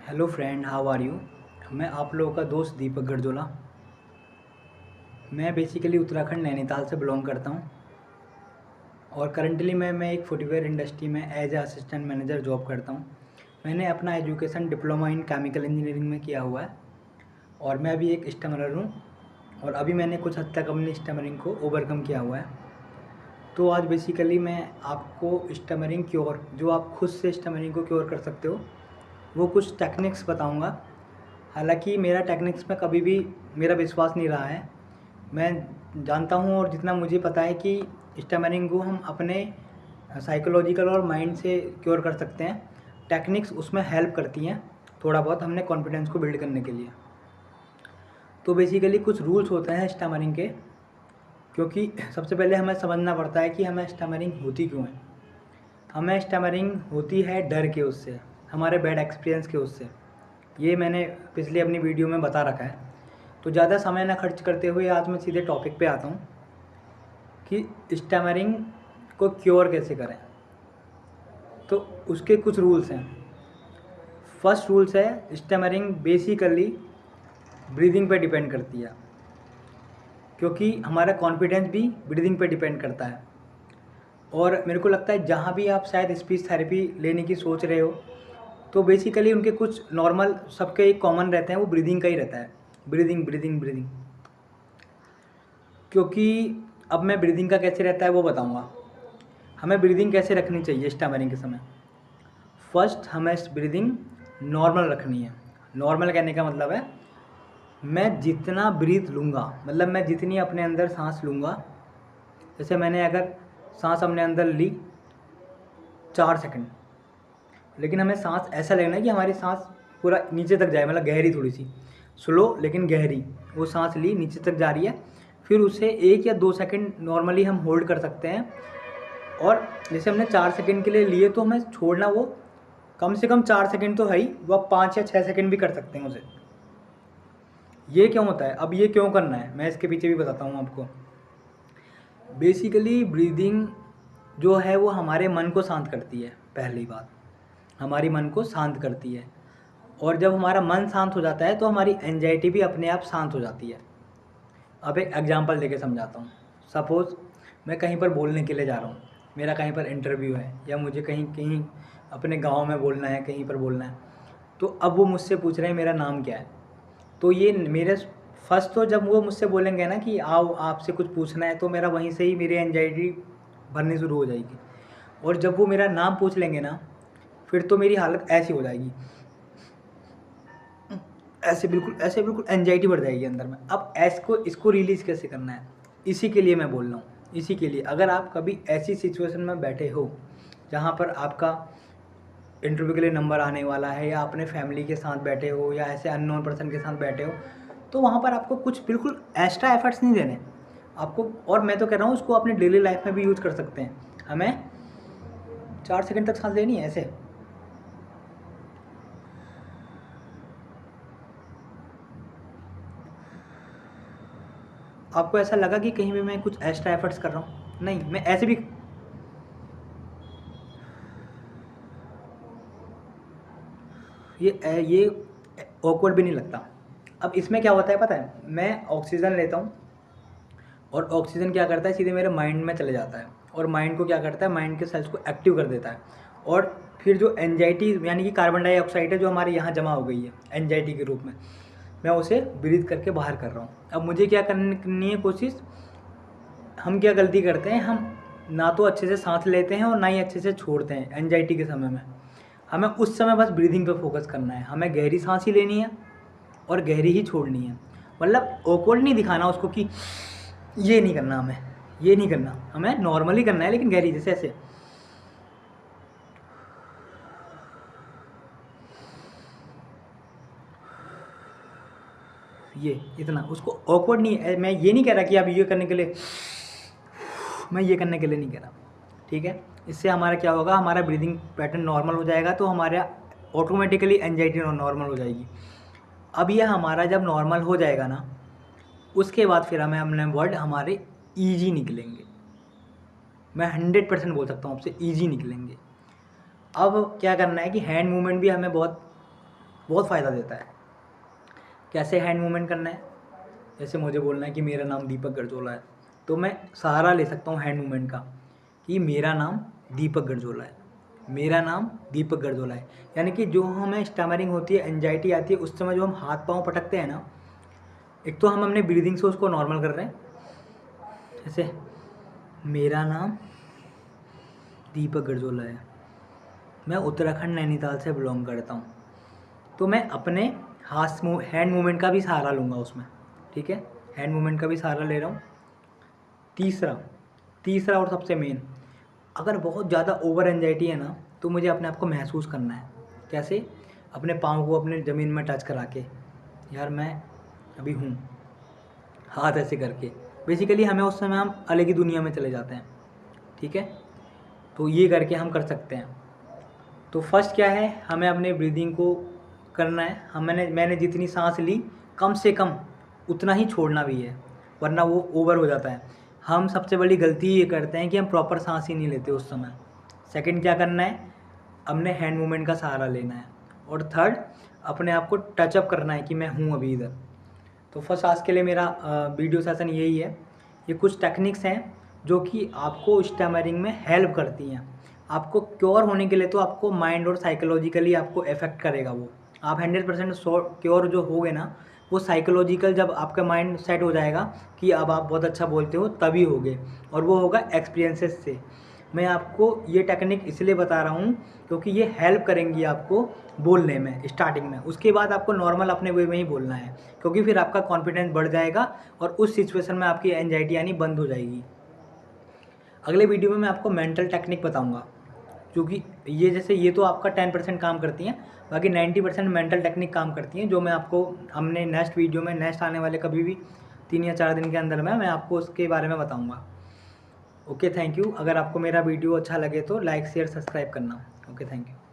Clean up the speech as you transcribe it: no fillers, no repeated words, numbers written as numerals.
Hello friend, how are you. मैं आप लोगों का दोस्त दीपक गरजोला। मैं बेसिकली उत्तराखंड नैनीताल से बिलोंग करता हूँ और करंटली मैं एक फुटवेयर इंडस्ट्री में as a assistant manager job करता हूँ। मैंने अपना education diploma in chemical engineering में किया हुआ है और मैं अभी एक स्टमरर हूँ और अभी मैंने कुछ हद तक अपनी स्टमरिंग को ओवरकम किया हुआ है। तो आज बेसिकली मैं आपको स्टमरिंग क्योर, जो आप खुद से स्टमरिंग को क्योर कर सकते हो, वो कुछ टेक्निक्स बताऊंगा। हालांकि मेरा टेक्निक्स में कभी भी मेरा विश्वास नहीं रहा है। मैं जानता हूँ और जितना मुझे पता है कि स्टमरिंग को हम अपने साइकोलॉजिकल और माइंड से क्योर कर सकते हैं। टेक्निक्स उसमें हेल्प करती हैं थोड़ा बहुत हमने कॉन्फिडेंस को बिल्ड करने के लिए। तो बेसिकली कुछ रूल्स होते हैं स्टमरिंग के, क्योंकि सबसे पहले हमें समझना पड़ता है कि हमें स्टमरिंग होती क्यों है। हमें स्टमरिंग होती है डर के उससे, हमारे बैड एक्सपीरियंस के उससे। ये मैंने पिछले अपनी वीडियो में बता रखा है। तो ज़्यादा समय ना खर्च करते हुए आज मैं सीधे टॉपिक पे आता हूँ कि स्टमरिंग को क्योर कैसे करें। तो उसके कुछ रूल्स हैं। फर्स्ट रूल्स है, स्टमरिंग बेसिकली ब्रीदिंग पे डिपेंड करती है, क्योंकि हमारा कॉन्फिडेंस भी ब्रीदिंग पे डिपेंड करता है। और मेरे को लगता है जहाँ भी आप शायद स्पीच थेरेपी लेने की सोच रहे हो, तो बेसिकली उनके कुछ नॉर्मल सबके एक कॉमन रहते हैं, वो ब्रीदिंग का ही रहता है। Breathing breathing breathing. क्योंकि अब मैं ब्रीदिंग का कैसे रहता है वो बताऊंगा। हमें ब्रीदिंग कैसे रखनी चाहिए स्टमरिंग के समय। फर्स्ट हमें ब्रीदिंग नॉर्मल रखनी है। नॉर्मल कहने का मतलब है मैं जितना ब्रीथ लूँगा, मतलब मैं जितनी अपने अंदर सांस लूँगा। जैसे मैंने अगर सांस अपने अंदर ली 4 सेकंड, लेकिन हमें सांस ऐसा लेना है कि हमारी सांस पूरा नीचे तक जाए, मतलब गहरी, थोड़ी सी स्लो लेकिन गहरी। वो सांस ली नीचे तक जा रही है, फिर उसे 1 या 2 सेकंड नॉर्मली हम होल्ड कर सकते हैं। और जैसे हमने 4 सेकंड के लिए लिए, तो हमें छोड़ना वो कम से कम 4 सेकंड तो है ही, वो आप 5 या 6 सेकंड भी कर सकते हैं उसे। ये क्यों होता है, अब ये क्यों करना है मैं इसके पीछे भी बताता हूँ आपको। बेसिकली ब्रीदिंग जो है वो हमारे मन को शांत करती है। पहली बात, हमारी मन को शांत करती है। और जब हमारा मन शांत हो जाता है तो हमारी एंजाइटी भी अपने आप शांत हो जाती है। अब एक एग्जांपल देके समझाता हूँ। सपोज़ मैं कहीं पर बोलने के लिए जा रहा हूँ, मेरा कहीं पर इंटरव्यू है, या मुझे कहीं कहीं अपने गांव में बोलना है, कहीं पर बोलना है। तो अब वो मुझसे पूछ रहे हैं मेरा नाम क्या है। तो ये मेरे फर्स्ट, तो जब वो मुझसे बोलेंगे ना कि आओ आपसे कुछ पूछना है, तो मेरा वहीं से ही मेरी एंजाइटी भरनी शुरू हो जाएगी। और जब वो मेरा नाम पूछ लेंगे ना, फिर तो मेरी हालत ऐसी हो जाएगी, ऐसे बिल्कुल एंजाइटी बढ़ जाएगी अंदर में। अब इसको रिलीज़ कैसे करना है, इसी के लिए मैं बोल रहा हूँ। इसी के लिए अगर आप कभी ऐसी सिचुएशन में बैठे हो जहाँ पर आपका इंटरव्यू के लिए नंबर आने वाला है, या अपने फैमिली के साथ बैठे हो, या ऐसे अननोन पर्सन के साथ बैठे हो, तो वहाँ पर आपको कुछ बिल्कुल एक्स्ट्रा एफर्ट्स नहीं देने आपको। और मैं तो कह रहा हूँ उसको अपनी डेली लाइफ में भी यूज़ कर सकते हैं। हमें 4 सेकंड तक सांस लेनी है ऐसे। आपको ऐसा लगा कि कहीं भी मैं कुछ एक्स्ट्रा एफर्ट्स कर रहा हूँ? नहीं, मैं ऐसे भी ये ऑकवर्ड भी नहीं लगता। अब इसमें क्या होता है पता है, मैं ऑक्सीजन लेता हूँ और ऑक्सीजन क्या करता है, सीधे मेरे माइंड में चले जाता है, और माइंड को क्या करता है, माइंड के सेल्स को एक्टिव कर देता है। और फिर जो एनजाइटी यानी कि कार्बन डाइऑक्साइड है जो हमारे यहाँ जमा हो गई है एनजाइटी के रूप में, मैं उसे ब्रीथ करके बाहर कर रहा हूँ। अब मुझे क्या करनी है कोशिश, हम क्या गलती करते हैं, हम ना तो अच्छे से सांस लेते हैं और ना ही अच्छे से छोड़ते हैं एनजाइटी के समय में। हमें उस समय बस ब्रीदिंग पे फोकस करना है। हमें गहरी सांस ही लेनी है और गहरी ही छोड़नी है। मतलब ऑकवर्ड नहीं दिखाना उसको कि ये नहीं करना, हमें ये नहीं करना, हमें नॉर्मली करना है लेकिन गहरी, जैसे ऐसे। ये इतना उसको ऑकवर्ड नहीं है। मैं ये नहीं कह रहा कि आप ये करने के लिए, मैं ये करने के लिए नहीं कह रहा, ठीक है। इससे हमारा क्या होगा, हमारा ब्रीदिंग पैटर्न नॉर्मल हो जाएगा, तो हमारा ऑटोमेटिकली एंजाइटी नॉर्मल हो जाएगी। अब ये हमारा जब नॉर्मल हो जाएगा ना, उसके बाद फिर हमें अपने वर्ड हमारे ईजी निकलेंगे। मैं 100% बोल सकता हूँ आपसे, ईजी निकलेंगे। अब क्या करना है कि हैंड मूवमेंट भी हमें बहुत बहुत फ़ायदा देता है। कैसे हैंड मूवमेंट करना है, जैसे मुझे बोलना है कि मेरा नाम दीपक गरजोला है, तो मैं सहारा ले सकता हूँ हैंड मूवमेंट का कि मेरा नाम दीपक गरजोला है, मेरा नाम दीपक गरजोला है। यानी कि जो हमें स्टमरिंग होती है, एंजाइटी आती है, उस समय जो हम हाथ पाँव पटकते हैं ना, एक तो हम अपने ब्रीदिंग से उसको नॉर्मल कर रहे हैं, जैसे मेरा नाम दीपक गरजोला है, मैं उत्तराखंड नैनीताल से बिलोंग करता हूँ, तो मैं अपने हैंड मूवमेंट का भी सहारा लूँगा उसमें, ठीक है, हैंड मूवमेंट का भी सहारा ले रहा हूँ। तीसरा और सबसे मेन, अगर बहुत ज़्यादा ओवर एंजाइटी है ना, तो मुझे अपने आप को महसूस करना है। कैसे? अपने पाँव को अपने ज़मीन में टच करा के, यार मैं अभी हूँ, हाथ ऐसे करके, बेसिकली हमें उस समय हम अलग ही दुनिया में चले जाते हैं, ठीक है। तो ये करके हम कर सकते हैं। तो फर्स्ट क्या है, हमें अपने ब्रीदिंग को करना है। मैंने जितनी सांस ली, कम से कम उतना ही छोड़ना भी है, वरना वो ओवर हो जाता है। हम सबसे बड़ी गलती ये करते हैं कि हम प्रॉपर सांस ही नहीं लेते उस समय। सेकंड क्या करना है, अपने हैंड मूवमेंट का सहारा लेना है। और थर्ड, अपने आप को टचअप करना है कि मैं हूँ अभी इधर। तो फर्स्ट आज के लिए मेरा वीडियो सेशन यही है। ये कुछ टेक्निक्स हैं जो कि आपको स्टमरिंग में हेल्प करती हैं। आपको क्योर होने के लिए तो आपको माइंड और साइकोलॉजिकली आपको इफ़ेक्ट करेगा वो। आप 100% क्योर जो होगे ना, वो साइकोलॉजिकल जब आपका माइंड सेट हो जाएगा कि अब आप बहुत अच्छा बोलते हो, तभी होगे, और वो होगा एक्सपीरियंसेस से। मैं आपको ये टेक्निक इसलिए बता रहा हूँ क्योंकि ये हेल्प करेंगी आपको बोलने में स्टार्टिंग में। उसके बाद आपको नॉर्मल अपने वे में ही बोलना है, क्योंकि फिर आपका कॉन्फिडेंस बढ़ जाएगा और उस सिचुएशन में आपकी एंजाइटी आनी बंद हो जाएगी। अगले वीडियो में मैं आपको मेंटल टेक्निक बताऊंगा, क्योंकि ये तो आपका 10% काम करती हैं, बाकी 90% मेंटल टेक्निक काम करती हैं, जो मैं आपको हमने नेक्स्ट वीडियो में, नेक्स्ट आने वाले कभी भी 3 या 4 दिन के अंदर में मैं आपको उसके बारे में बताऊँगा। Okay, thank you. अगर आपको मेरा वीडियो अच्छा लगे तो लाइक शेयर सब्सक्राइब करना। Okay, thank you.